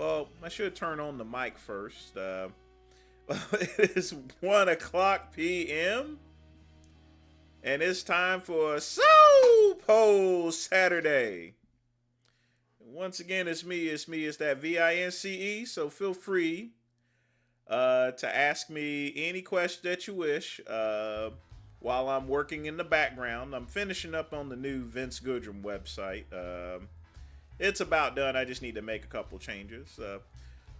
Well, I should turn on the mic first. It is 1 o'clock p.m. and it's time for Soul Poll Saturday. Once again, it's me. It's that VINCE. So feel free to ask me any question that you wish while I'm working in the background. I'm finishing up on the new Vince Goodrum website. It's about done. I just need to make a couple changes.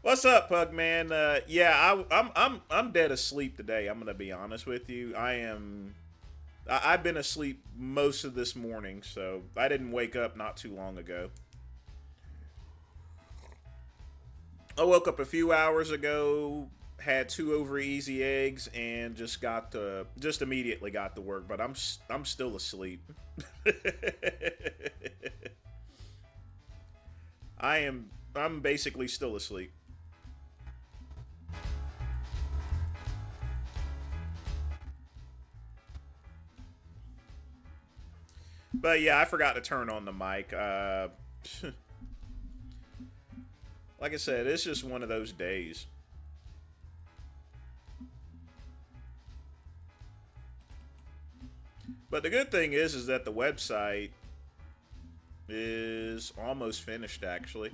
What's up, Pug Man? I'm dead asleep today. I'm gonna be honest with you. I've been asleep most of this morning, so I didn't wake up not too long ago. I woke up a few hours ago, had 2 over easy eggs, and just immediately got to work. But I'm still asleep. I'm basically still asleep. But yeah, I forgot to turn on the mic. Like I said, it's just one of those days. But the good thing is that the website is almost finished, actually.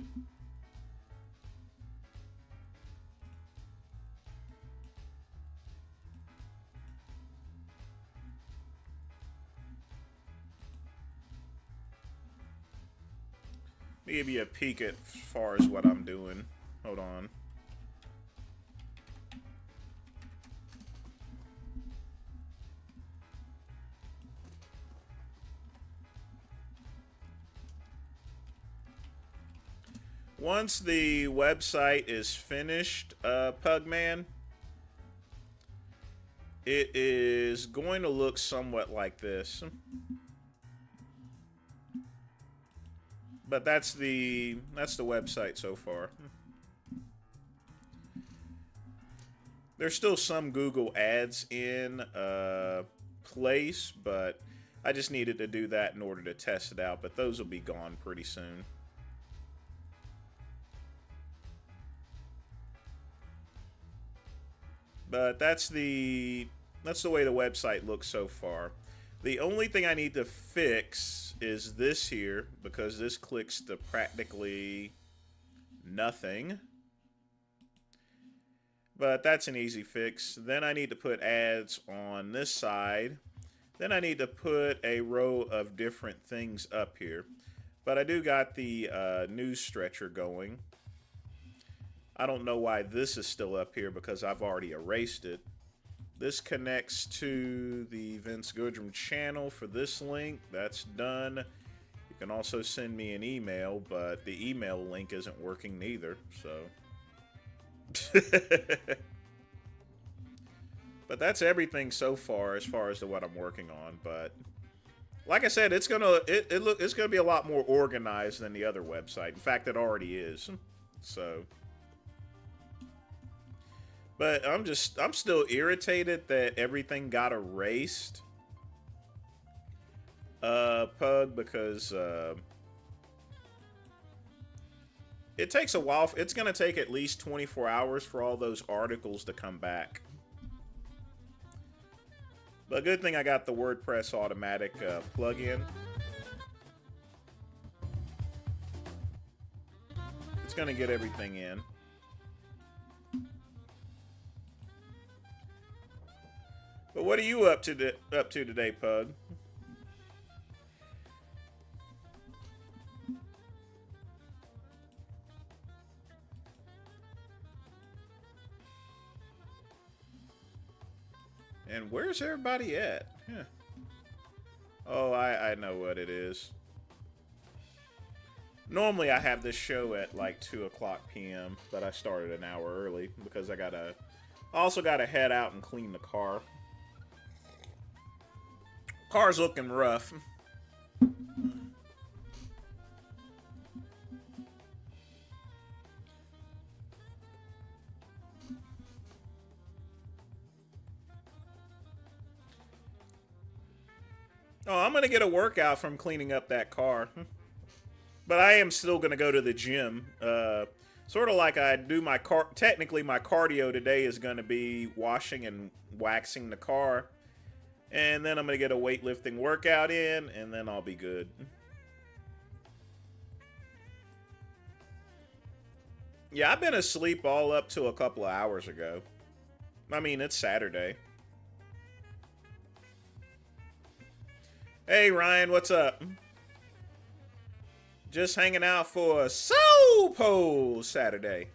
Let me give you a peek at as far as what I'm doing. Hold on. Once the website is finished, Pugman, it is going to look somewhat like this. But that's the website so far. There's still some Google ads in place, but I just needed to do that in order to test it out. But those will be gone pretty soon. But that's the way the website looks so far. The only thing I need to fix is this here, because this clicks to practically nothing. But that's an easy fix. Then I need to put ads on this side. Then I need to put a row of different things up here. But I do got the news stretcher going. I don't know why this is still up here because I've already erased it. This connects to the Vince Goodrum channel for this link. That's done. You can also send me an email, but the email link isn't working neither, so. But that's everything so far as to what I'm working on. But like I said, it's gonna be a lot more organized than the other website. In fact, it already is. So. But I'm still irritated that everything got erased, Pug, because it takes a while. It's going to take at least 24 hours for all those articles to come back. But good thing I got the WordPress automatic plugin. It's going to get everything in. But what are you up to today, Pug? And where's everybody at? Yeah. Oh, I know what it is. Normally I have this show at like 2 o'clock p.m., but I started an hour early because I also gotta head out and clean the car. Car's looking rough. Oh, I'm going to get a workout from cleaning up that car. But I am still going to go to the gym. Sort of like I do my car. Technically, my cardio today is going to be washing and waxing the car. And then I'm going to get a weightlifting workout in, and then I'll be good. Yeah, I've been asleep all up to a couple of hours ago. I mean, it's Saturday. Hey, Ryan, what's up? Just hanging out for a Soul Pose Saturday.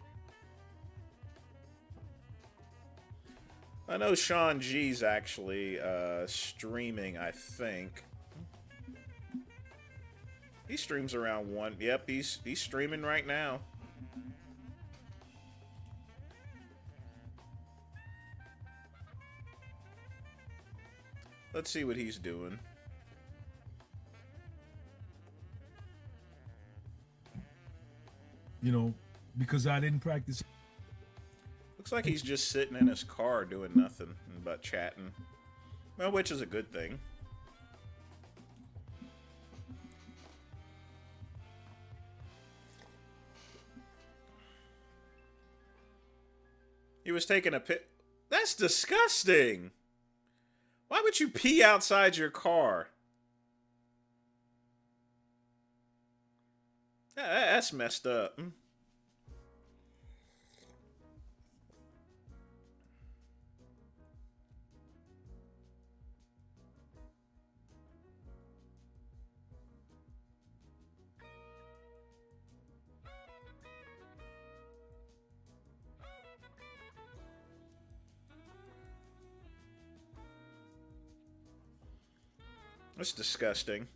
I know Sean G's actually streaming, I think. He streams around 1. Yep, he's streaming right now. Let's see what he's doing. You know, because I didn't practice. Looks like he's just sitting in his car doing nothing but chatting. Well, which is a good thing. He was taking a pit. That's disgusting. Why would you pee outside your car? That's messed up. That's disgusting.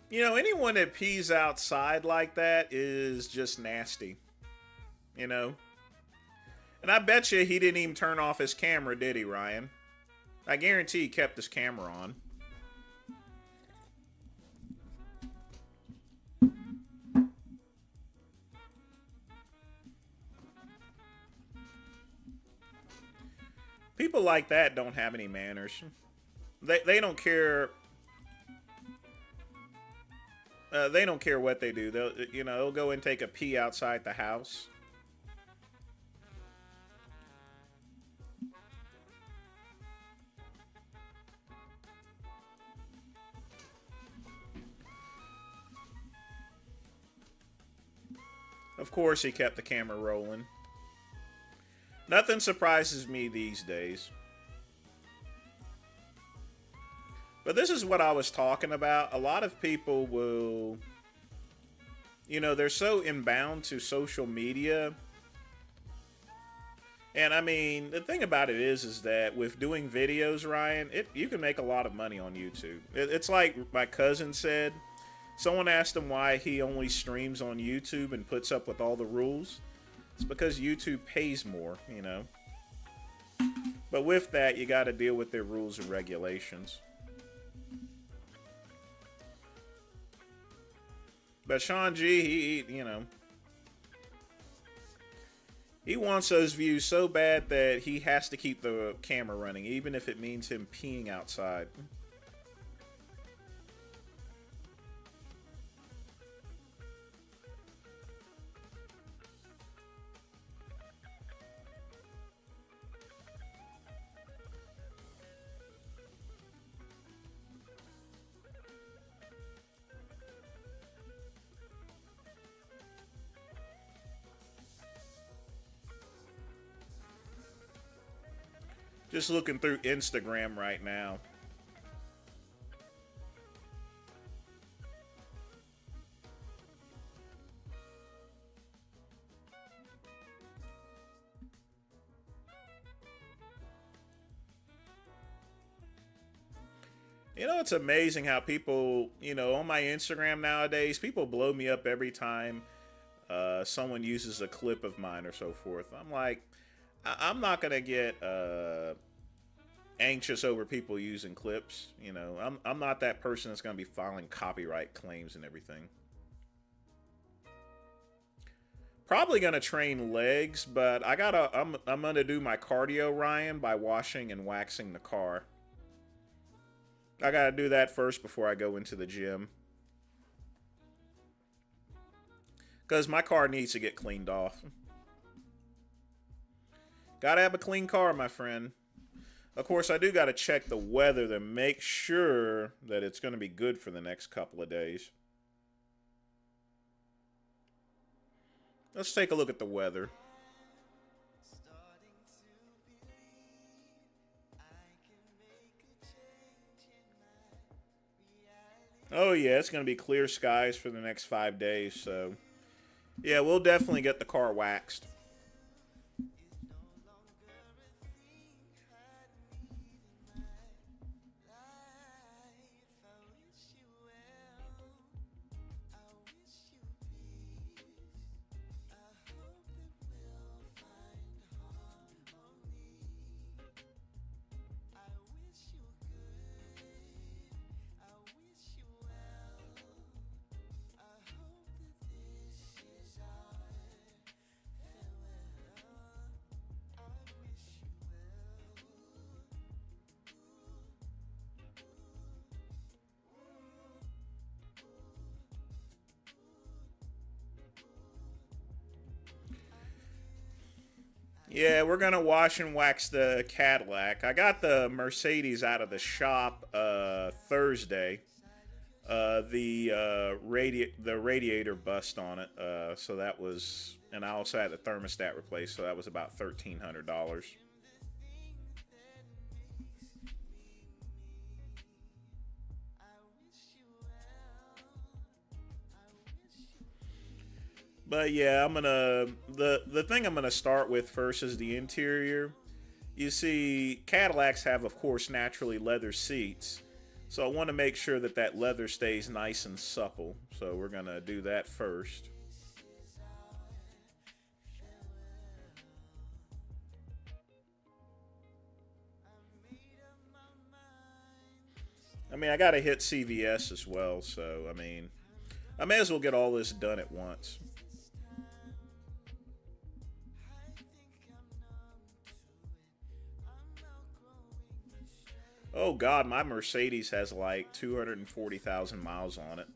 You know, anyone that pees outside like that is just nasty. You know? And I bet you he didn't even turn off his camera, did he, Ryan? I guarantee he kept his camera on. People like that don't have any manners. They don't care. They don't care what they do. They'll go and take a pee outside the house. Of course, he kept the camera rolling. Nothing surprises me these days. But this is what I was talking about. A lot of people will, they're so inbound to social media. And I mean, the thing about it is that with doing videos, Ryan, you can make a lot of money on YouTube. It's like my cousin said. Someone asked him why he only streams on YouTube and puts up with all the rules. It's because YouTube pays more, But with that, you got to deal with their rules and regulations. But Sean G, he wants those views so bad that he has to keep the camera running, even if it means him peeing outside. Just looking through Instagram right now. It's amazing how people, on my Instagram nowadays, people blow me up every time someone uses a clip of mine or so forth. I'm like, I'm not going to get anxious over people using clips. You know, I'm not that person that's going to be filing copyright claims and everything. Probably going to train legs, but I'm going to do my cardio, Ryan, by washing and waxing the car. I got to do that first before I go into the gym. Because my car needs to get cleaned off. Gotta have a clean car, my friend. Of course, I do gotta check the weather to make sure that it's gonna be good for the next couple of days. Let's take a look at the weather. Oh yeah, it's gonna be clear skies for the next 5 days, so yeah, we'll definitely get the car waxed. Yeah, we're gonna wash and wax the Cadillac. I got the Mercedes out of the shop Thursday. The radiator bust on it, so that was, and I also had the thermostat replaced, so that was about $1,300. But yeah, the thing I'm gonna start with first is the interior. You see, Cadillacs have, of course, naturally leather seats, so I want to make sure that that leather stays nice and supple. So we're gonna do that first. I mean, I gotta hit CVS as well, so I mean, I may as well get all this done at once. Oh God, my Mercedes has like 240,000 miles on it.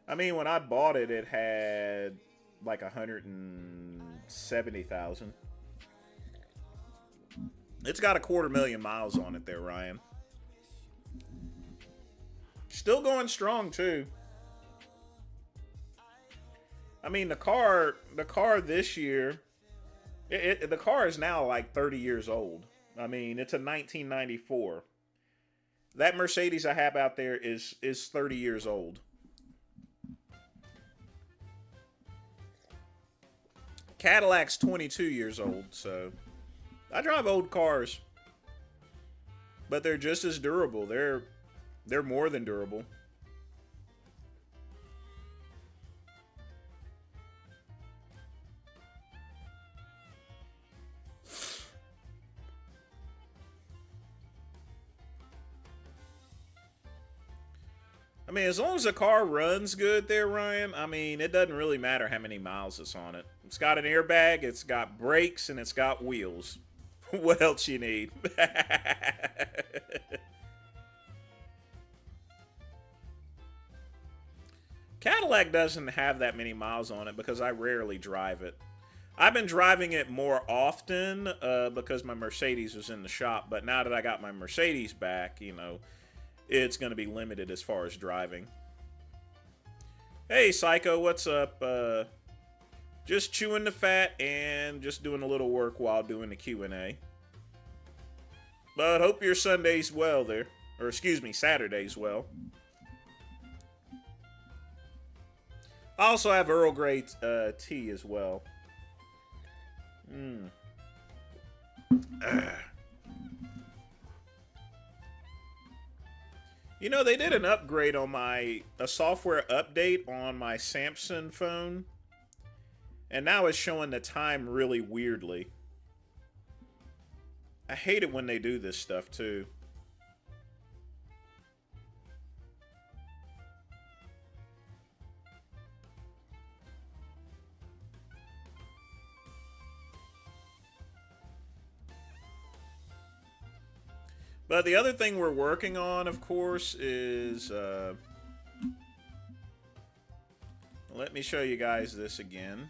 I mean, when I bought it, it had like 170,000. It's got 250,000 miles on it there, Ryan. Still going strong too. I mean, the car this year, the car is now like 30 years old. I mean, it's a 1994. That Mercedes I have out there is 30 years old. Cadillac's 22 years old, so I drive old cars, but they're just as durable. They're more than durable. I mean, as long as the car runs good there, Ryan, I mean, it doesn't really matter how many miles it's on it. It's got an airbag, it's got brakes, and it's got wheels. What else you need? Cadillac doesn't have that many miles on it because I rarely drive it. I've been driving it more often because my Mercedes was in the shop, but now that I got my Mercedes back, you know, it's going to be limited as far as driving. Hey, Psycho, what's up? Just chewing the fat and just doing a little work while doing the Q&A. But hope your Sunday's well there. Or excuse me, Saturday's well. I also have Earl Grey tea as well. You know, they did an upgrade on a software update on my Samsung phone. And now it's showing the time really weirdly. I hate it when they do this stuff too. But the other thing we're working on, of course, is... let me show you guys this again.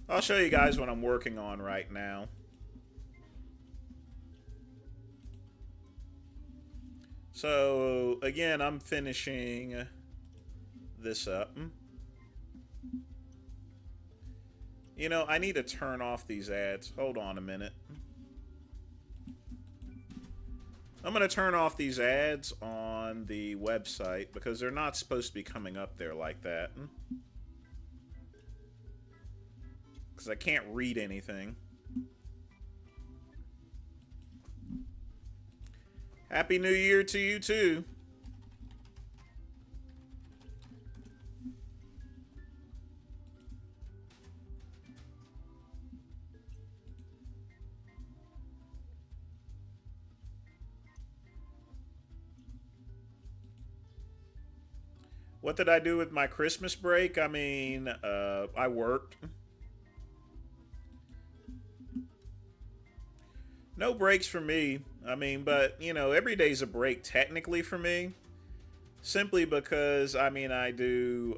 I'll show you guys what I'm working on right now. So, again, I'm finishing this up. You know, I need to turn off these ads. Hold on a minute. I'm going to turn off these ads on the website because they're not supposed to be coming up there like that. Because I can't read anything. Happy New Year to you too. What did I do with my Christmas break? I mean, I worked. No breaks for me. I mean, but, you know, every day's a break technically for me. Simply because, I mean, I do,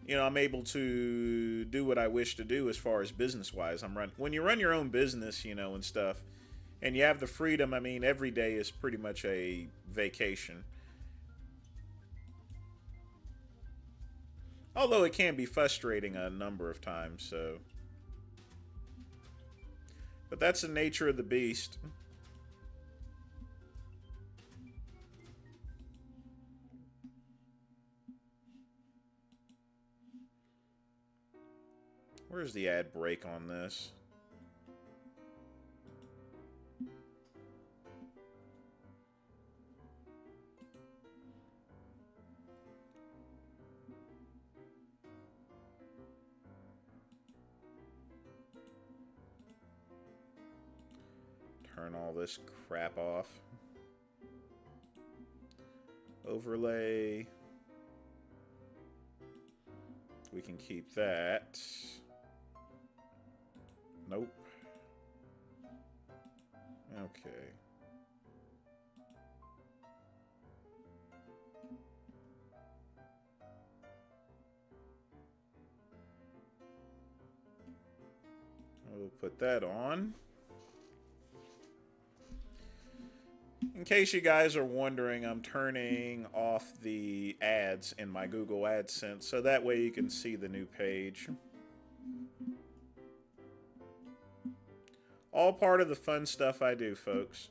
you know, I'm able to do what I wish to do as far as business-wise. When you run your own business, you know, and stuff, and you have the freedom, I mean, every day is pretty much a vacation. Although it can be frustrating a number of times, so... But that's the nature of the beast. Where's the ad break on this? Turn all this crap off. Overlay. We can keep that. Nope. Okay. We'll put that on. In case you guys are wondering, I'm turning off the ads in my Google AdSense so that way you can see the new page. All part of the fun stuff I do, folks.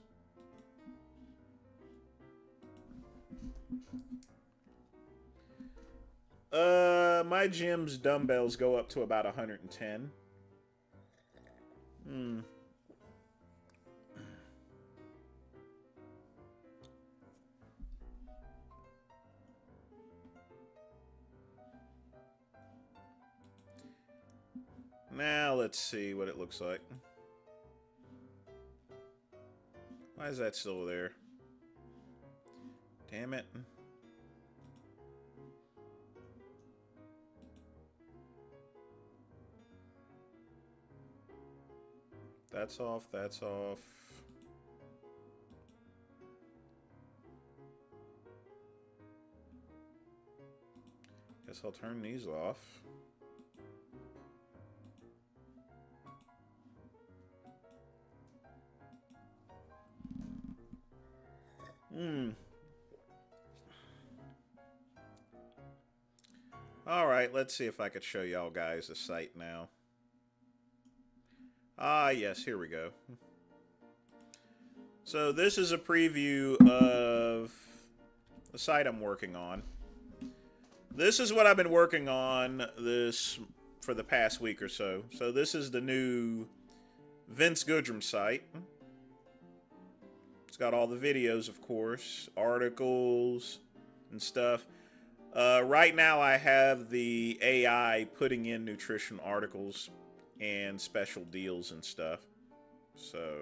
My gym's dumbbells go up to about 110. Now let's see what it looks like. Why is that still there? Damn it. That's off, that's off. Guess I'll turn these off. Alright, let's see if I could show y'all guys the site now. Ah, yes, here we go. So this is a preview of the site I'm working on. This is what I've been working on for the past week or so. So this is the new Vince Goodrum site. It's got all the videos, of course, articles and stuff. Right now, I have the AI putting in nutrition articles and special deals and stuff. So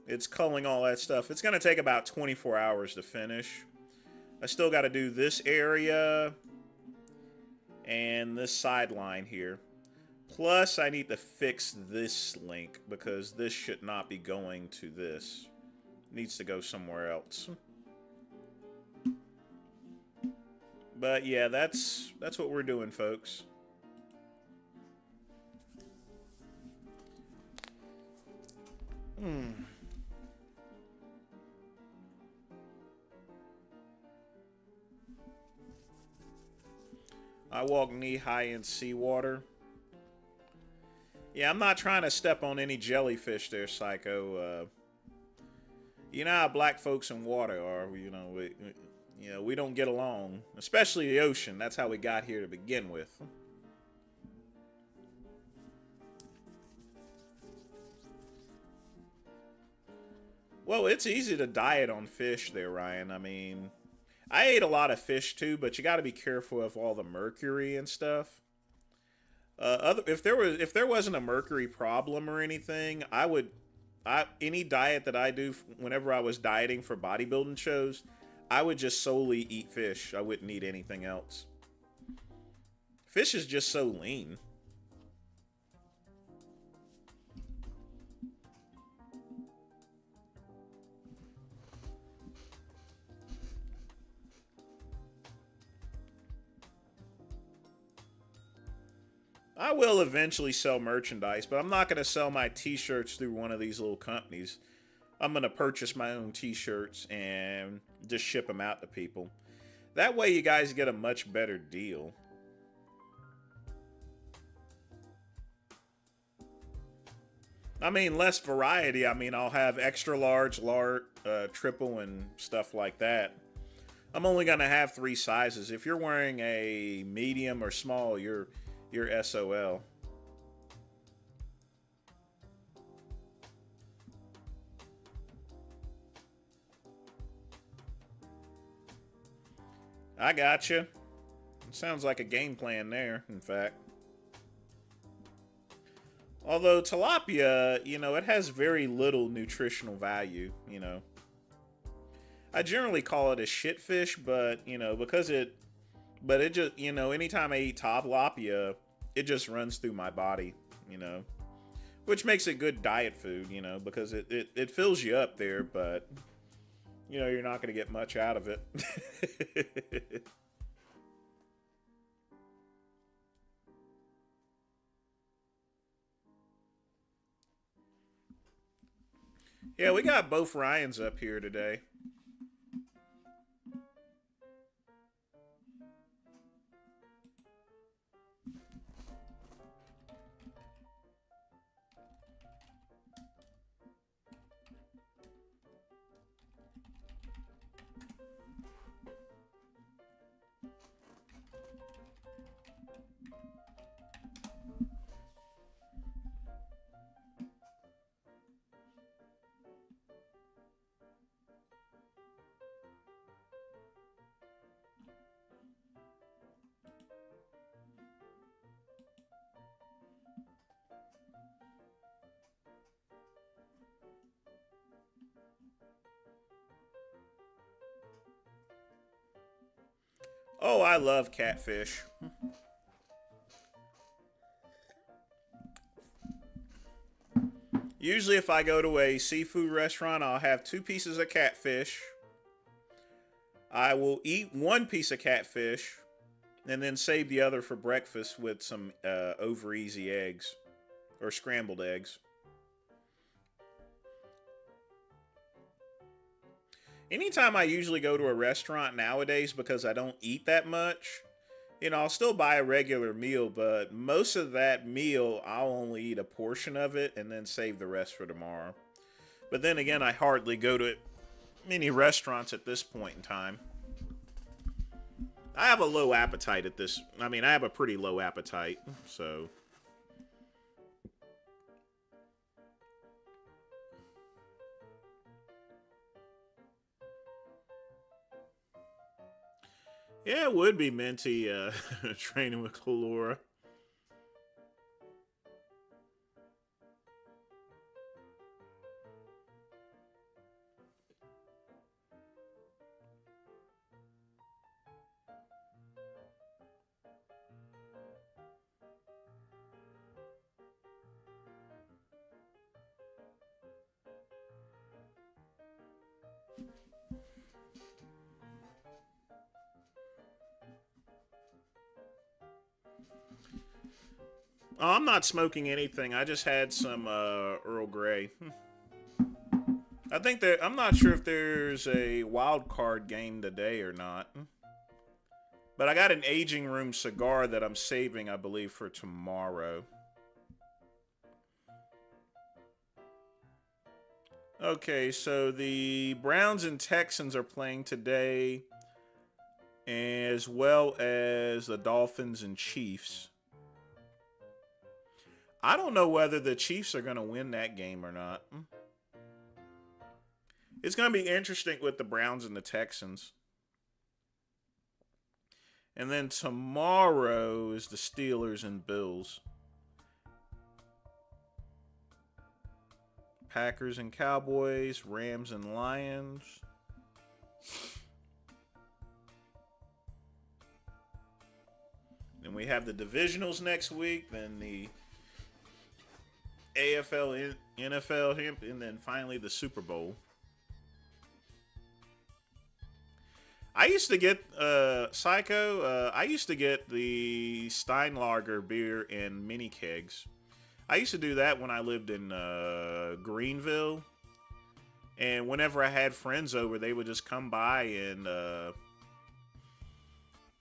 it's culling all that stuff. It's going to take about 24 hours to finish. I still got to do this area and this sideline here. Plus, I need to fix this link because this should not be going to this. It needs to go somewhere else. But yeah, that's what we're doing, folks. I walk knee-high in seawater. Yeah, I'm not trying to step on any jellyfish there, Psycho. You know how black folks in water are. We don't get along. Especially the ocean. That's how we got here to begin with. Well, it's easy to diet on fish there, Ryan. I mean, I ate a lot of fish too, but you got to be careful of all the mercury and stuff. If there wasn't a mercury problem or anything, any diet that I do whenever I was dieting for bodybuilding shows, I would just solely eat fish. I wouldn't eat anything else. Fish is just so lean. I will eventually sell merchandise, but I'm not going to sell my t-shirts through one of these little companies. I'm going to purchase my own t-shirts and just ship them out to people. That way you guys get a much better deal. I mean, less variety. I mean, I'll have extra large, triple, and stuff like that. I'm only going to have 3 sizes. If you're wearing a medium or small, you're SOL. I gotcha. Sounds like a game plan there, in fact. Although tilapia, it has very little nutritional value, I generally call it a shit fish, but, but it just, anytime I eat tilapia, it just runs through my body, which makes it good diet food, because it fills you up there, but, you're not going to get much out of it. Yeah, we got both Ryans up here today. Oh, I love catfish. Usually if I go to a seafood restaurant, I'll have 2 pieces of catfish. I will eat 1 piece of catfish and then save the other for breakfast with some over easy eggs or scrambled eggs. Anytime I usually go to a restaurant nowadays, because I don't eat that much, I'll still buy a regular meal, but most of that meal, I'll only eat a portion of it and then save the rest for tomorrow. But then again, I hardly go to many restaurants at this point in time. I have a low appetite at this. I mean, I have a pretty low appetite, so. Yeah, it would be Minty training with Kalora. Oh, I'm not smoking anything. I just had some Earl Grey. I think that I'm not sure if there's a wild card game today or not. But I got an aging room cigar that I'm saving, I believe, for tomorrow. Okay, so the Browns and Texans are playing today, as well as the Dolphins and Chiefs. I don't know whether the Chiefs are going to win that game or not. It's going to be interesting with the Browns and the Texans. And then tomorrow is the Steelers and Bills. Packers and Cowboys, Rams and Lions. Then we have the divisionals next week, then the AFL, NFL, and then finally the Super Bowl. I used to get Psycho. I used to get the Steinlager beer in mini kegs. I used to do that when I lived in Greenville, and whenever I had friends over, they would just come by and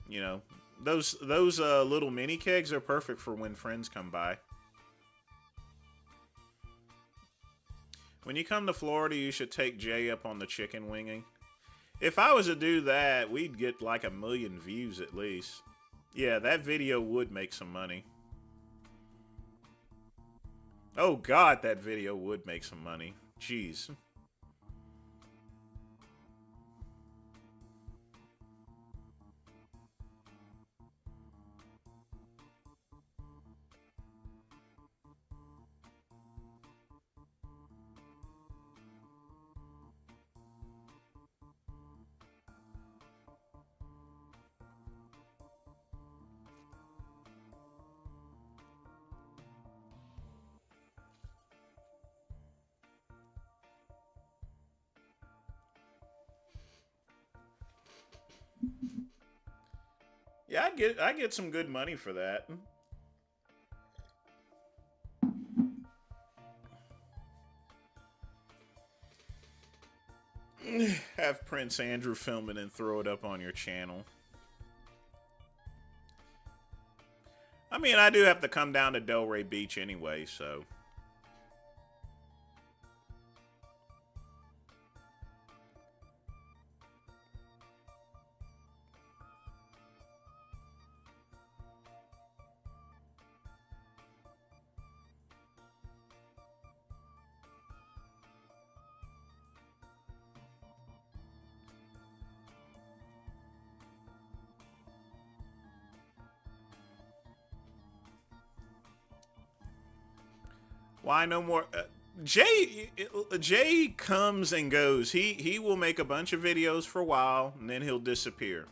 you know, those little mini kegs are perfect for when friends come by. When you come to Florida, you should take Jay up on the chicken winging. If I was to do that, we'd get like 1 million views at least. Yeah, that video would make some money. Oh God, that video would make some money. Jeez. Yeah, I get some good money for that. Have Prince Andrew film it and throw it up on your channel. I mean, I do have to come down to Delray Beach anyway, so. Why no more? Jay comes and goes. He will make a bunch of videos for a while and then he'll disappear.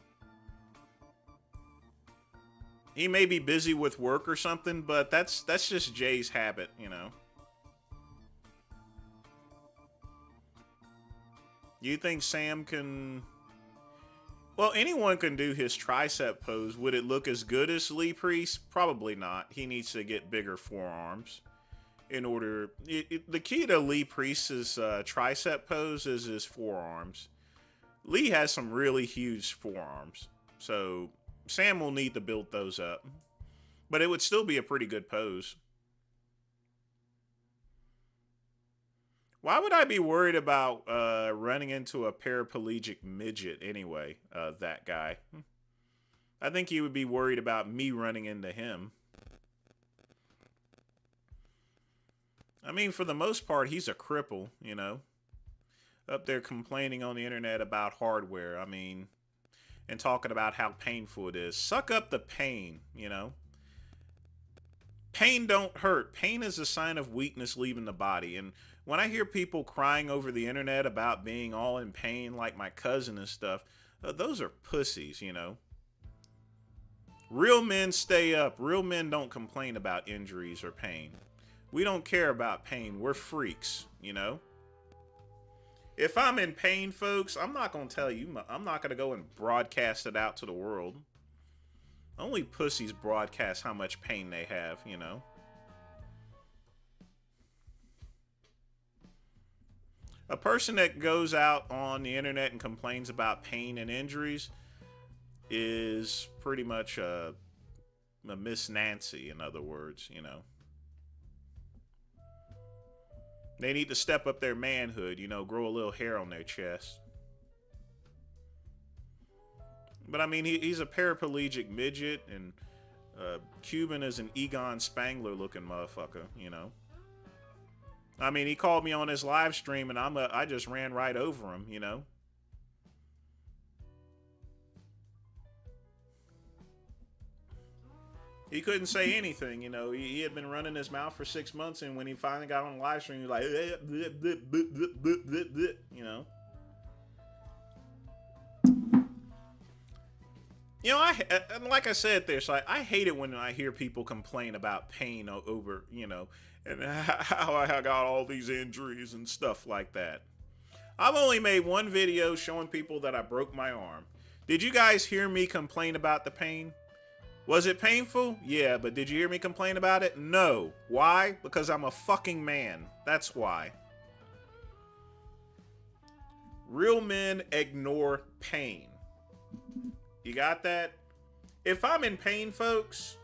He may be busy with work or something, but that's just Jay's habit, you know. You think Sam can? Well, anyone can do his tricep pose. Would it look as good as Lee Priest? Probably not. He needs to get bigger forearms. In order, the key to Lee Priest's tricep pose is his forearms. Lee has some really huge forearms, so Sam will need to build those up. But it would still be a pretty good pose. Why would I be worried about running into a paraplegic midget anyway, that guy? I think he would be worried about me running into him. I mean, for the most part, he's a cripple, you know. Up there complaining on the internet about hardware. I mean, and talking about how painful it is. Suck up the pain, you know? Pain don't hurt. Pain is a sign of weakness leaving the body. And when I hear people crying over the internet about being all in pain, like my cousin and stuff, those are pussies, you know? Real men stay up. Real men don't complain about injuries or pain. We don't care about pain. We're freaks, you know? If I'm in pain, folks, I'm not going to tell you. I'm not going to go and broadcast it out to the world. Only pussies broadcast how much pain they have, you know? A person that goes out on the internet and complains about pain and injuries is pretty much a Miss Nancy, in other words, you know. They need to step up their manhood, you know, grow a little hair on their chest. But I mean, he's a paraplegic midget, and Cuban is an Egon Spangler looking motherfucker, you know. I mean, he called me on his live stream, and I just ran right over him, you know. He couldn't say anything, you know. He had been running his mouth for 6 months, and when he finally got on the live stream, he was like, you know. You know, like I said there, so I hate it when I hear people complain about pain over, you know, and how I got all these injuries and stuff like that. I've only made one video showing people that I broke my arm. Did you guys hear me complain about the pain? Was it painful? Yeah, but did you hear me complain about it? No. Why? Because I'm a fucking man. That's why. Real men ignore pain. You got that? If I'm in pain, folks,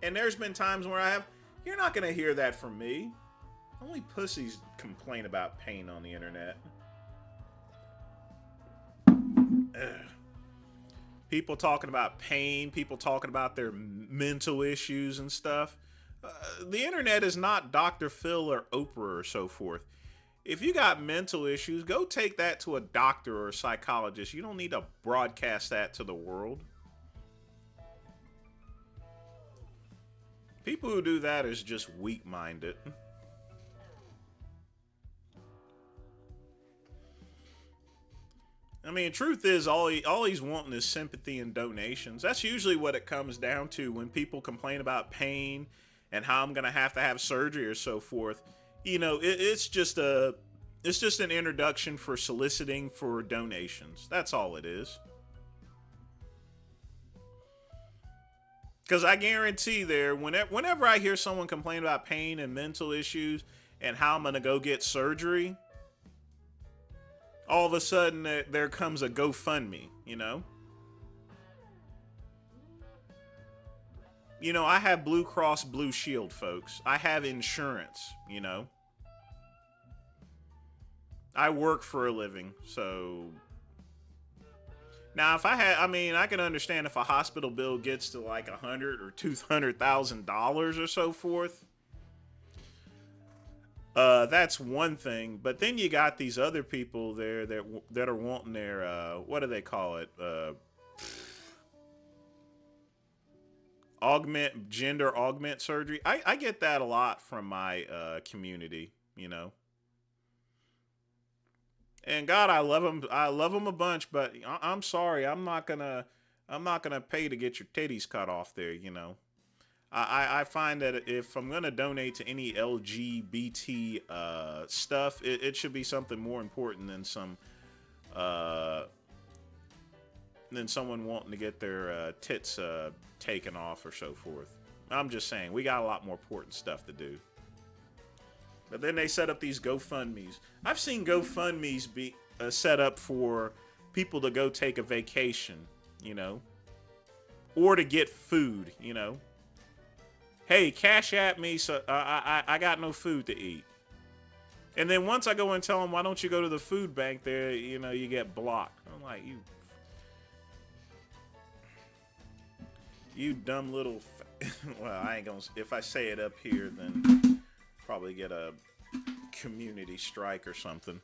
and there's been times where I have, you're not going to hear that from me. Only pussies complain about pain on the internet. Ugh. People talking about pain, people talking about their mental issues and stuff. The internet is not Dr. Phil or Oprah or so forth. If you got mental issues, go take that to a doctor or a psychologist. You don't need to broadcast that to the world. People who do that is just weak-minded. I mean, truth is, all he's wanting is sympathy and donations. That's usually what it comes down to when people complain about pain and how I'm gonna have to have surgery or so forth. You know, it's just an introduction for soliciting for donations. That's all it is. Because I guarantee whenever I hear someone complain about pain and mental issues and how I'm gonna go get surgery, all of a sudden there comes a GoFundMe, you know? You know, I have Blue Cross Blue Shield, folks. I have insurance, you know? I work for a living, so... Now, if I had, I mean, I can understand if a hospital bill gets to like $100,000 or $200,000 or so forth. That's one thing, but then you got these other people there that are wanting their what do they call it? Gender augment surgery. I get that a lot from my community, you know. And God, I love them. I love them a bunch, but I'm sorry, I'm not gonna pay to get your titties cut off there, you know. I find that if I'm going to donate to any LGBT stuff, it should be something more important than someone wanting to get their tits taken off or so forth. I'm just saying, we got a lot more important stuff to do. But then they set up these GoFundMes. I've seen GoFundMes be set up for people to go take a vacation, you know, or to get food, you know. Hey, cash at me, so I got no food to eat. And then once I go and tell them, why don't you go to the food bank there, you know, you get blocked. I'm like, you dumb little... Well, I ain't gonna... If I say it up here, then probably get a community strike or something.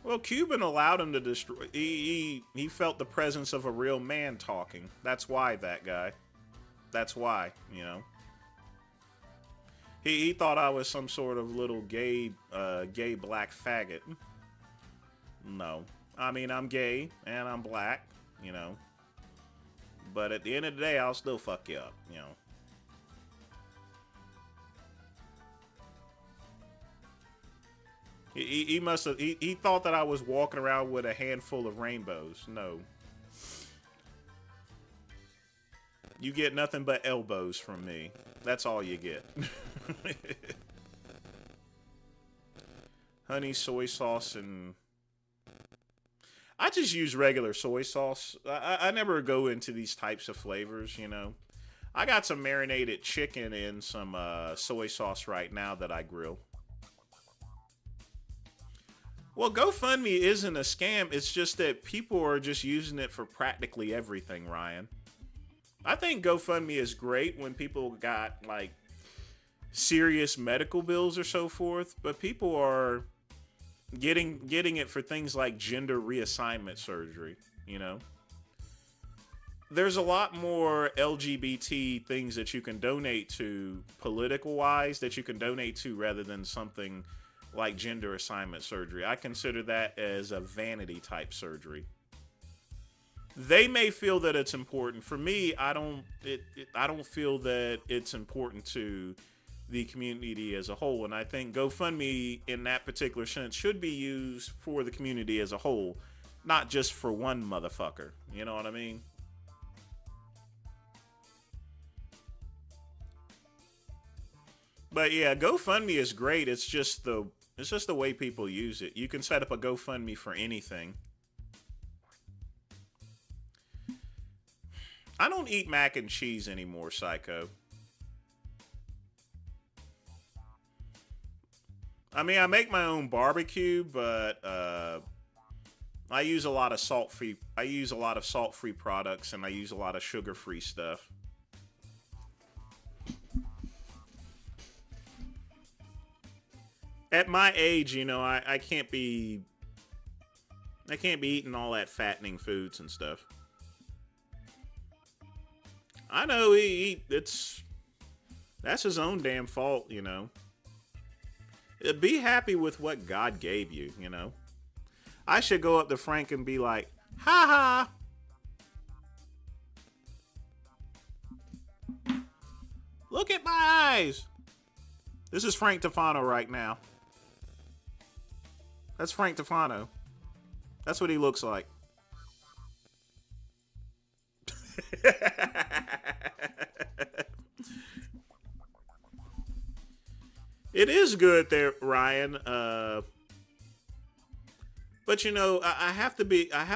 Well, Cuban allowed him to destroy. He felt the presence of a real man talking. That's why that guy. That's why, you know. He thought I was some sort of little gay black faggot. No. I mean, I'm gay and I'm black, you know. But at the end of the day, I'll still fuck you up, you know. He must have. He thought that I was walking around with a handful of rainbows. No. You get nothing but elbows from me. That's all you get. Honey, soy sauce, and... I just use regular soy sauce. I never go into these types of flavors, you know. I got some marinated chicken and some soy sauce right now that I grill. Well, GoFundMe isn't a scam. It's just that people are just using it for practically everything, Ryan. I think GoFundMe is great when people got, like, serious medical bills or so forth. But people are getting it for things like gender reassignment surgery, you know? There's a lot more LGBT things that you can donate to, political-wise, that you can donate to rather than something like gender assignment surgery. I consider that as a vanity type surgery. They may feel that it's important. For me, I don't feel that it's important to the community as a whole. And I think GoFundMe in that particular sense should be used for the community as a whole, not just for one motherfucker. You know what I mean? But yeah, GoFundMe is great. It's just the way people use it. You can set up a GoFundMe for anything. I don't eat mac and cheese anymore, Psycho. I mean, I make my own barbecue, but I use a lot of salt-free. I use a lot of salt-free products, and I use a lot of sugar-free stuff. At my age, you know, I can't be eating all that fattening foods and stuff. I know that's his own damn fault, you know. Be happy with what God gave you, you know. I should go up to Frank and be like, ha ha. Look at my eyes. This is Frank Tefano right now. That's Frank Tefano. That's what he looks like. It is good there, Ryan. But you know, I have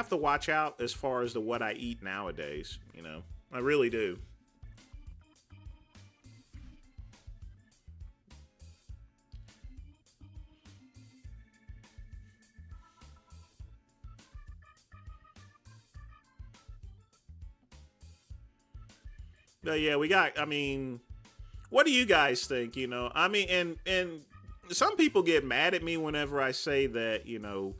to watch out as far as what I eat nowadays. You know, I really do. But yeah, I mean, what do you guys think? You know, I mean, and some people get mad at me whenever I say that, you know,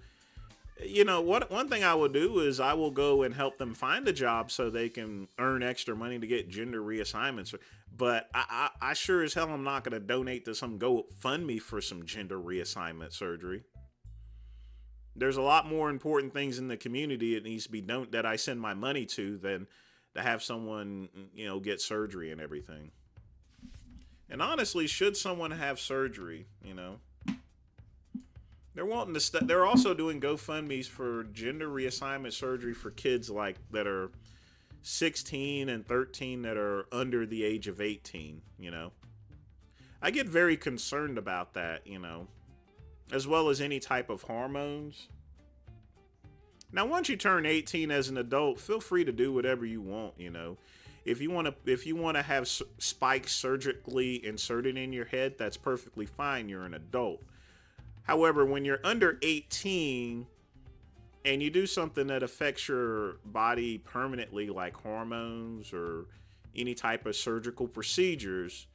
one thing I will do is I will go and help them find a job so they can earn extra money to get gender reassignments. But I sure as hell am not going to donate to some GoFundMe for some gender reassignment surgery. There's a lot more important things in the community that needs to be that I send my money to than to have someone, you know, get surgery and everything. And honestly, should someone have surgery, you know, they're wanting to. They're also doing GoFundMe's for gender reassignment surgery for kids like that are 16 and 13 that are under the age of 18. You know, I get very concerned about that. You know, as well as any type of hormones. Now, once you turn 18 as an adult, feel free to do whatever you want, you know. If you want to have spikes surgically inserted in your head, that's perfectly fine. You're an adult. However, when you're under 18 and you do something that affects your body permanently, like hormones or any type of surgical procedures,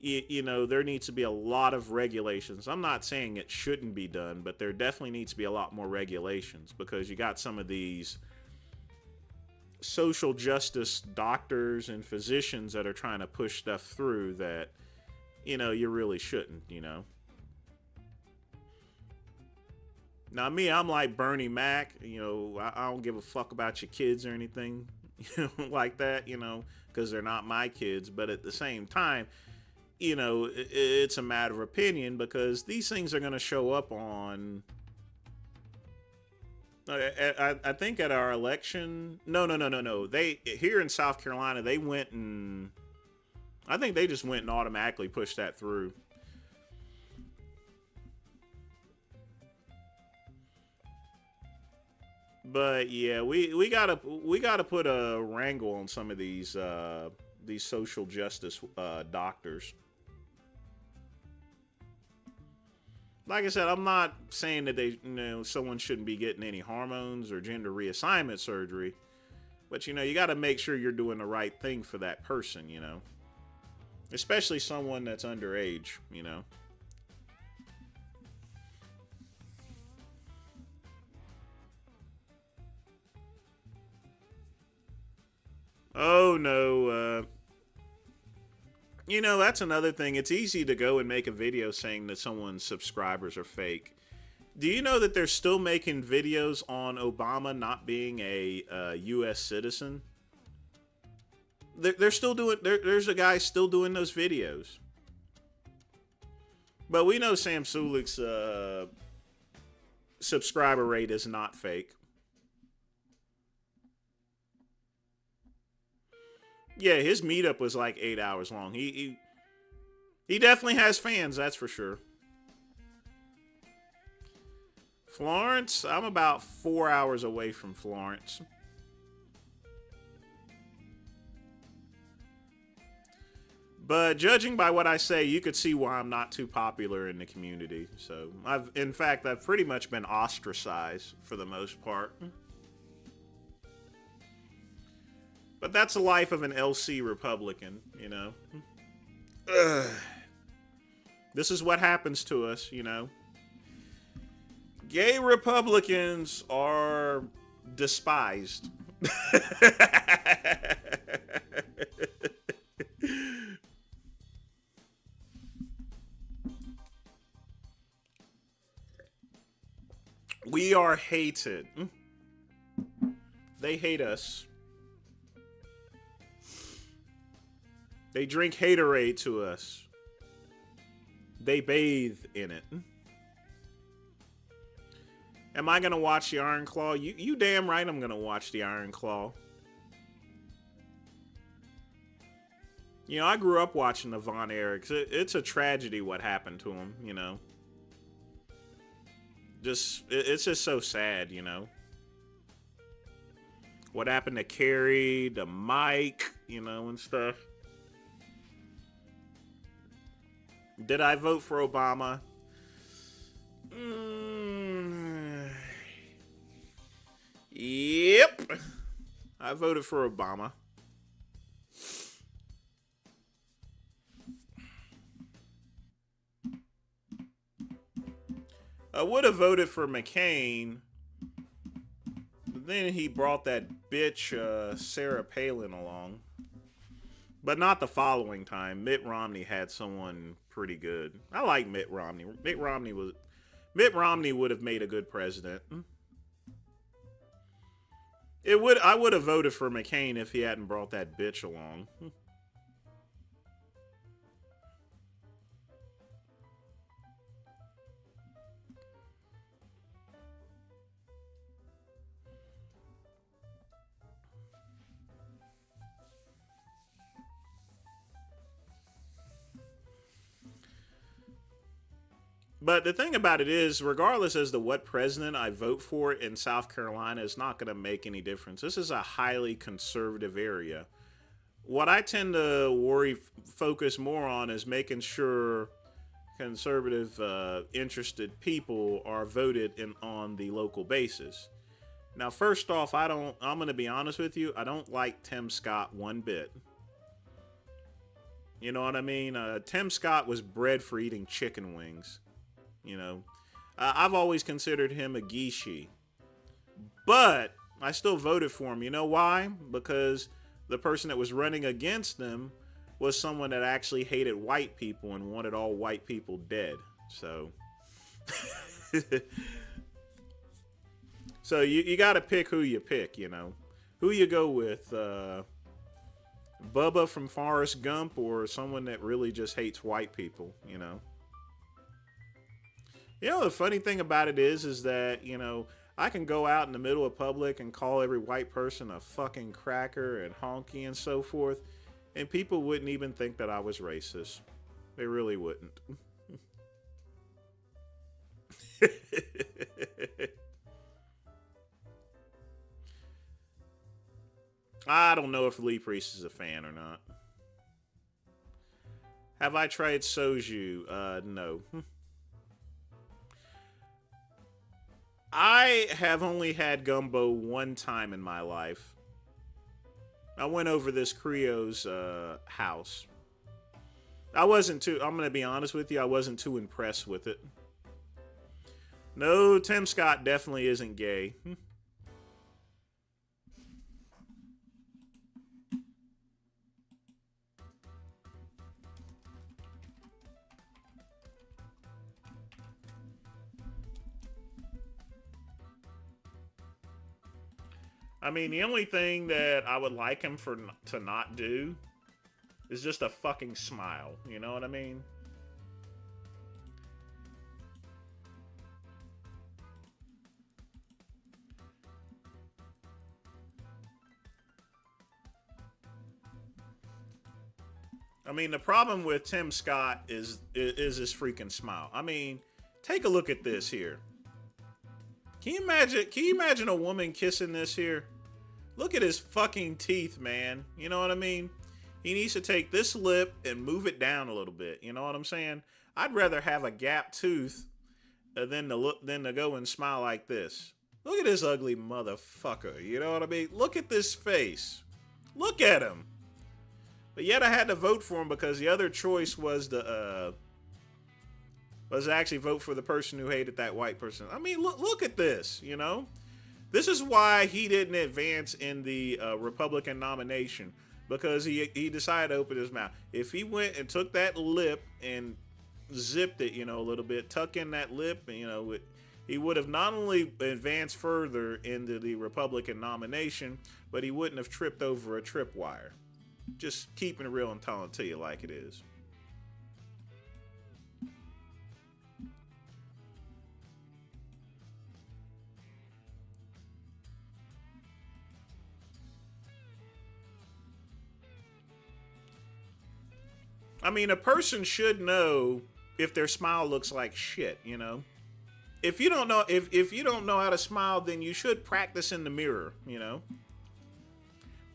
you know, there needs to be a lot of regulations. I'm not saying it shouldn't be done, but there definitely needs to be a lot more regulations, because you got some of these social justice doctors and physicians that are trying to push stuff through that, you know, you really shouldn't, you know. Now, me, I'm like Bernie Mac, you know, I don't give a fuck about your kids or anything, you know, like that, you know, because they're not my kids. But at the same time, you know, it's a matter of opinion, because these things are going to show up on. I think at our election. No. They, here in South Carolina, they went and. I think they just went and automatically pushed that through. But yeah, we gotta put a wrangle on some of these social justice doctors. Like I said, I'm not saying that someone shouldn't be getting any hormones or gender reassignment surgery, but you know, you got to make sure you're doing the right thing for that person, you know, especially someone that's underage, you know. Oh no, you know, that's another thing. It's easy to go and make a video saying that someone's subscribers are fake. Do you know that they're still making videos on Obama not being a U.S. citizen? They're still doing. There's a guy still doing those videos. But we know Sam Sulik's subscriber rate is not fake. Yeah, his meetup was like 8 hours long. He definitely has fans, that's for sure. Florence, I'm about 4 hours away from Florence. But judging by what I say, you could see why I'm not too popular in the community. So in fact, I've pretty much been ostracized for the most part. But that's the life of an LC Republican, you know. Ugh. This is what happens to us, you know. Gay Republicans are despised. We are hated. They hate us. They drink haterade to us. They bathe in it. Am I gonna watch the Iron Claw? You damn right I'm gonna watch the Iron Claw. You know, I grew up watching the Von Erichs. It's a tragedy what happened to him, you know. It's just so sad, you know. What happened to Carrie, to Mike, you know, and stuff. Did I vote for Obama? Yep. I voted for Obama. I would have voted for McCain, but then he brought that bitch Sarah Palin along. But not the following time. Mitt Romney had someone pretty good. I like Mitt Romney. Mitt Romney would have made a good president. I would have voted for McCain if he hadn't brought that bitch along. But the thing about it is, regardless as to what president I vote for in South Carolina, is not going to make any difference. This is a highly conservative area. What I tend to focus more on is making sure conservative interested people are voted in on the local basis. Now, first off, I'm going to be honest with you, I don't like Tim Scott one bit. You know what I mean? Tim Scott was bred for eating chicken wings. You know, I've always considered him a geishy, but I still voted for him. You know why? Because the person that was running against him was someone that actually hated white people and wanted all white people dead. So, so you got to pick who you pick. You know, who you go with. Bubba from Forrest Gump or someone that really just hates white people, you know? You know, the funny thing about it is that, you know, I can go out in the middle of public and call every white person a fucking cracker and honky and so forth, and people wouldn't even think that I was racist. They really wouldn't. I don't know if Lee Priest is a fan or not. Have I tried soju? No. I have only had gumbo one time in my life. I went over this Creo's house. I'm going to be honest with you, I wasn't too impressed with it. No, Tim Scott definitely isn't gay. I mean, the only thing that I would like him to not do is just a fucking smile. You know what I mean? I mean, the problem with Tim Scott is his freaking smile. I mean, take a look at this here. Can you imagine a woman kissing this here? Look at his fucking teeth, man. You know what I mean? He needs to take this lip and move it down a little bit. You know what I'm saying? I'd rather have a gap tooth than to go and smile like this. Look at this ugly motherfucker. You know what I mean? Look at this face. Look at him. But yet I had to vote for him because the other choice was to actually vote for the person who hated that white person. I mean, look at this, you know? This is why he didn't advance in the Republican nomination, because he decided to open his mouth. If he went and took that lip and zipped it, you know, a little bit, tuck in that lip, you know, he would have not only advanced further into the Republican nomination, but he wouldn't have tripped over a tripwire. Just keeping it real and telling it to you like it is. I mean, a person should know if their smile looks like shit, you know? If you don't know if you don't know how to smile, then you should practice in the mirror, you know?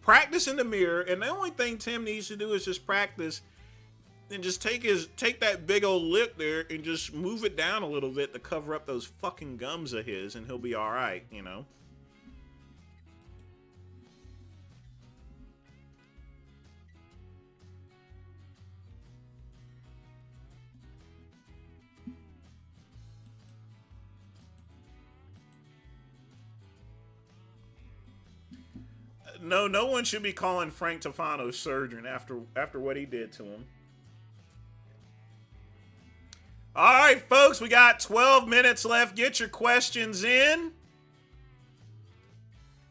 Practice in the mirror, and the only thing Tim needs to do is just practice and just take that big old lip there and just move it down a little bit to cover up those fucking gums of his, and he'll be all right, you know? No one should be calling Frank Tufano surgeon after what he did to him. All right, folks, we got 12 minutes left. Get your questions in.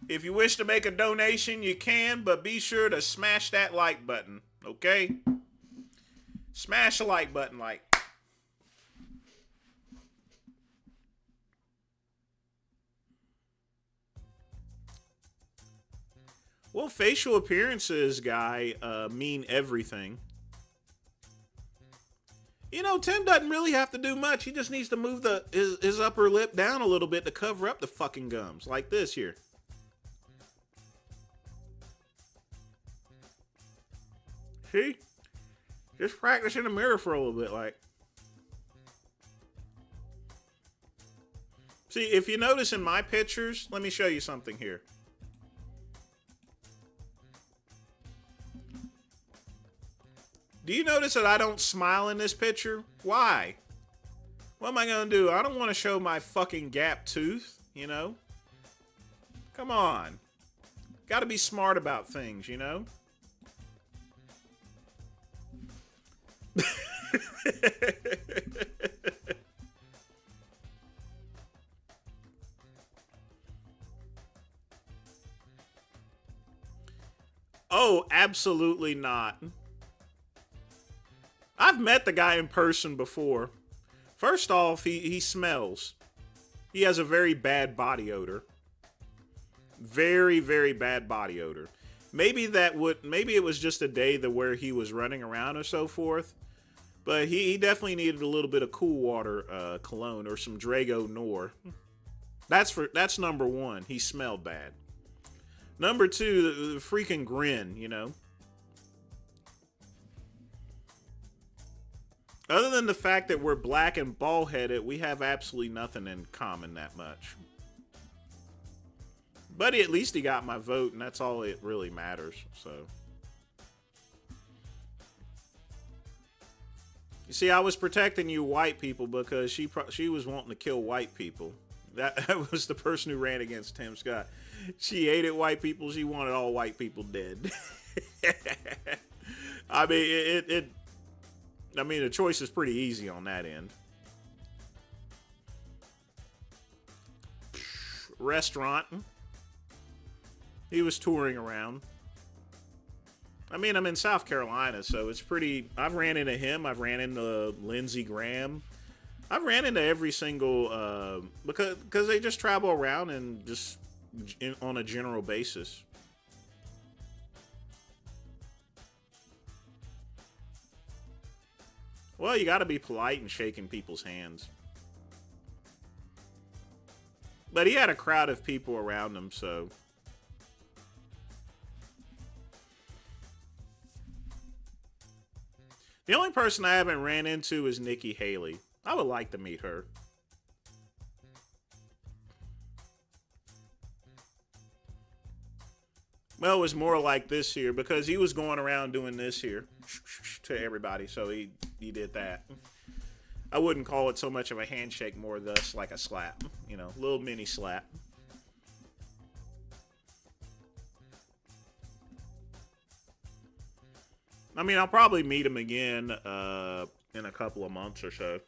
If you wish to make a donation, you can, but be sure to smash that like button, okay? Smash the like button, like. Well, facial appearances, guy, mean everything. You know, Tim doesn't really have to do much. He just needs to move his upper lip down a little bit to cover up the fucking gums, like this here. See? Just practice in the mirror for a little bit, like. See, if you notice in my pictures, let me show you something here. Do you notice that I don't smile in this picture? Why? What am I gonna do? I don't want to show my fucking gap tooth, you know? Come on. Gotta be smart about things, you know? Oh, absolutely not. I've met the guy in person before. First off, he smells. He has a very bad body odor. Very, very bad body odor. Maybe it was just a day where he was running around or so forth. But he definitely needed a little bit of cool water cologne or some Drago Nor. That's number one. He smelled bad. Number two, the freaking grin, you know. Other than the fact that we're black and bald-headed, we have absolutely nothing in common that much. But at least he got my vote, and that's all it really matters, so. You see, I was protecting you white people because she was wanting to kill white people. That was the person who ran against Tim Scott. She hated white people. She wanted all white people dead. I mean, the choice is pretty easy on that end. Restaurant. He was touring around. I mean, I'm in South Carolina, so it's pretty... I've ran into him. I've ran into Lindsey Graham. I've ran into every single... because they just travel around and just on a general basis. Well, you got to be polite and shaking people's hands. But he had a crowd of people around him, so... The only person I haven't ran into is Nikki Haley. I would like to meet her. Well, it was more like this here because he was going around doing this here to everybody, so he did that. I wouldn't call it so much of a handshake, more thus like a slap, you know, little mini slap. I mean, I'll probably meet him again in a couple of months or so.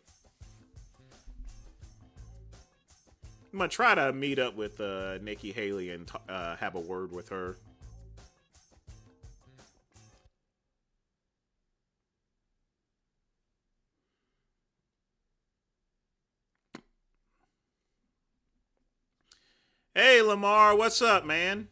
I'm gonna try to meet up with Nikki Haley and have a word with her. Hey, Lamar, what's up, man?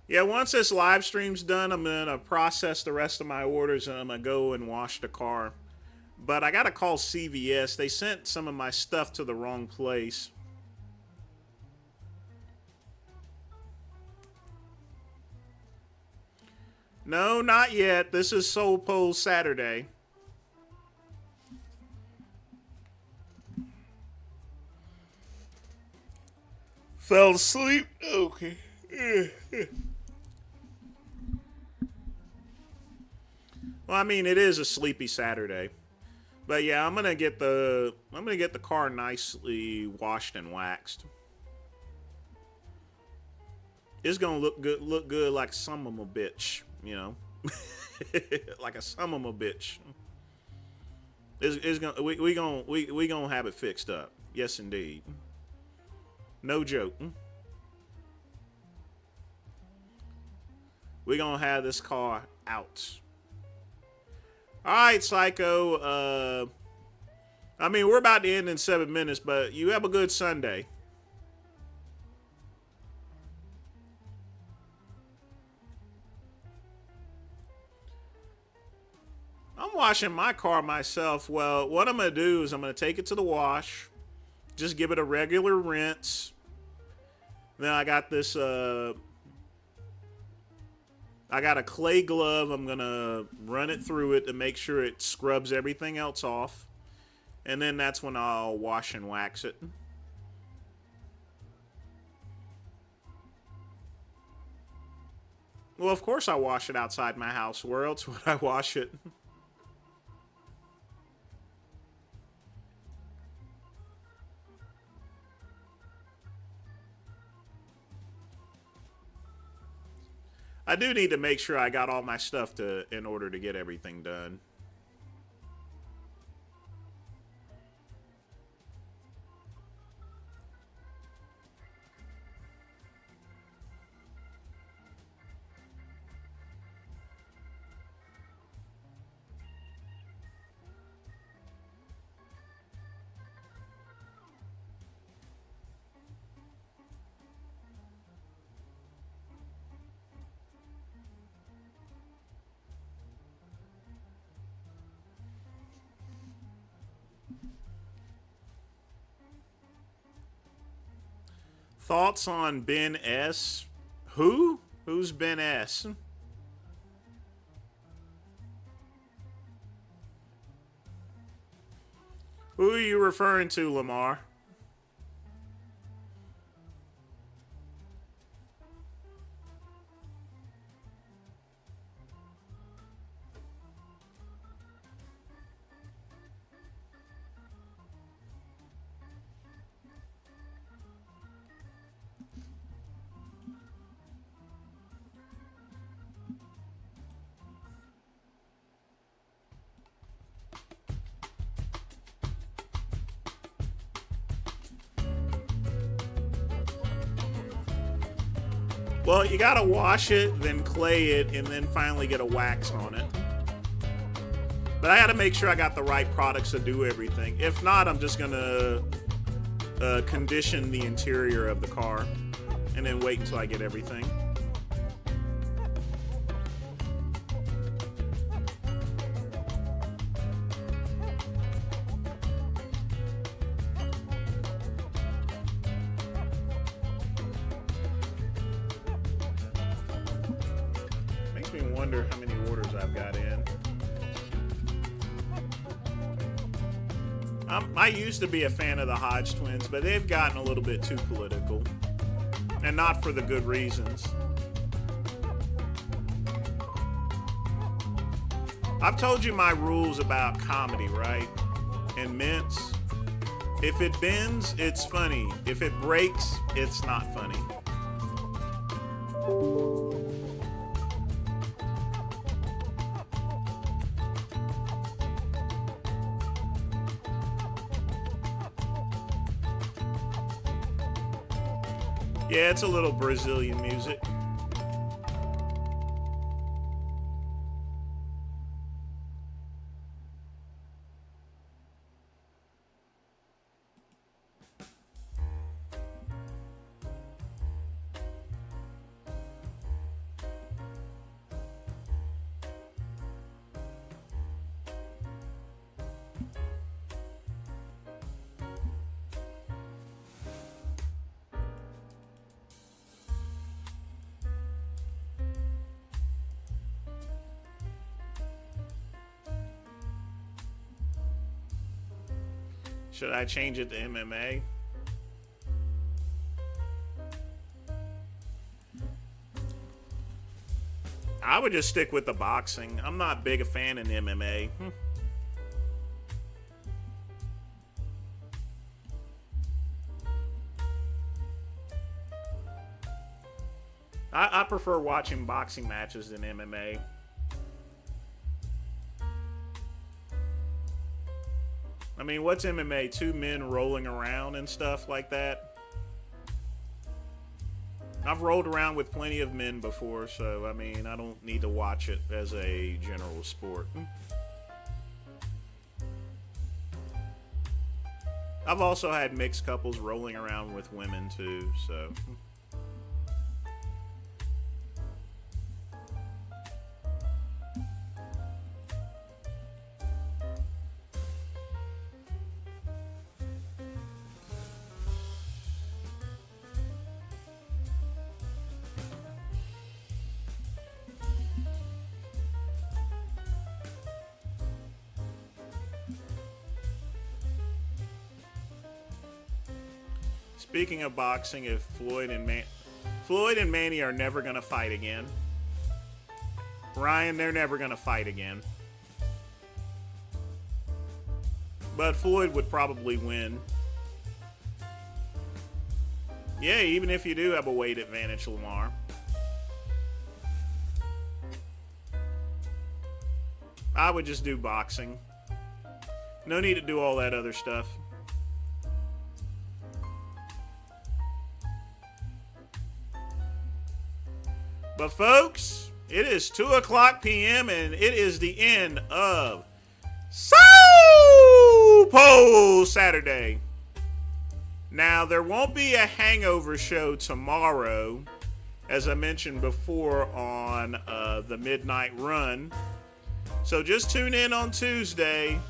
Yeah, once this live stream's done, I'm going to process the rest of my orders and I'm going to go and wash the car. But I got to call CVS. They sent some of my stuff to the wrong place. No, not yet. This is Soul Pole Saturday. Fell asleep? Okay. Well, I mean, it is a sleepy Saturday. But yeah, I'm gonna get the car nicely washed and waxed. It's gonna look good like some of a bitch, you know. Like a some of a bitch. We gonna have it fixed up. Yes, indeed. No joke. We gonna have this car out. All right, Psycho. I mean, we're about to end in 7 minutes, but you have a good Sunday. I'm washing my car myself. Well, what I'm going to do is I'm going to take it to the wash. Just give it a regular rinse. Then I got this... I got a clay glove. I'm going to run it through it to make sure it scrubs everything else off. And then that's when I'll wash and wax it. Well, of course I wash it outside my house. Where else would I wash it? I do need to make sure I got all my stuff in order to get everything done. Thoughts on Ben S? Who? Who's Ben S? Who are you referring to, Lamar? Well, you gotta wash it, then clay it, and then finally get a wax on it. But I gotta make sure I got the right products to do everything. If not, I'm just gonna condition the interior of the car and then wait until I get everything. Makes me wonder how many orders I've got in. I used to be a fan of the Hodge twins, but they've gotten a little bit too political. And not for the good reasons. I've told you my rules about comedy, right? And mints. If it bends, it's funny. If it breaks, it's not funny. Yeah, it's a little Brazilian music. Should I change it to MMA? I would just stick with the boxing. I'm not big a fan in MMA. I prefer watching boxing matches than MMA. I mean, what's MMA? Two men rolling around and stuff like that? I've rolled around with plenty of men before, so, I mean, I don't need to watch it as a general sport. I've also had mixed couples rolling around with women, too, so... Speaking of boxing, if Floyd and Manny are never gonna fight again. Ryan, they're never gonna fight again. But Floyd would probably win. Yeah, even if you do have a weight advantage, Lamar. I would just do boxing. No need to do all that other stuff. But folks, it is 2:00 p.m. and it is the end of Soul Poll Saturday. Now, there won't be a hangover show tomorrow, as I mentioned before, on the Midnight Run. So just tune in on Tuesday.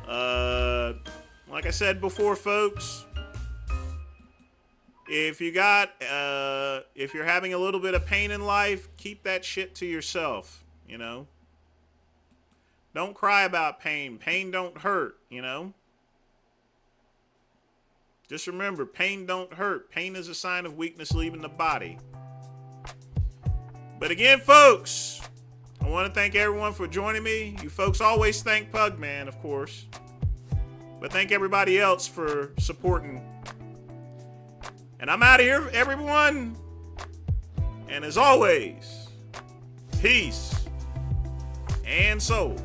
Like I said before, folks, if you're having a little bit of pain in life, keep that shit to yourself, you know? Don't cry about pain. Pain don't hurt, you know? Just remember, pain don't hurt. Pain is a sign of weakness leaving the body. But again, folks, I want to thank everyone for joining me. You folks always thank Pugman, of course. But thank everybody else for supporting. And I'm out of here, everyone. And as always, peace and soul.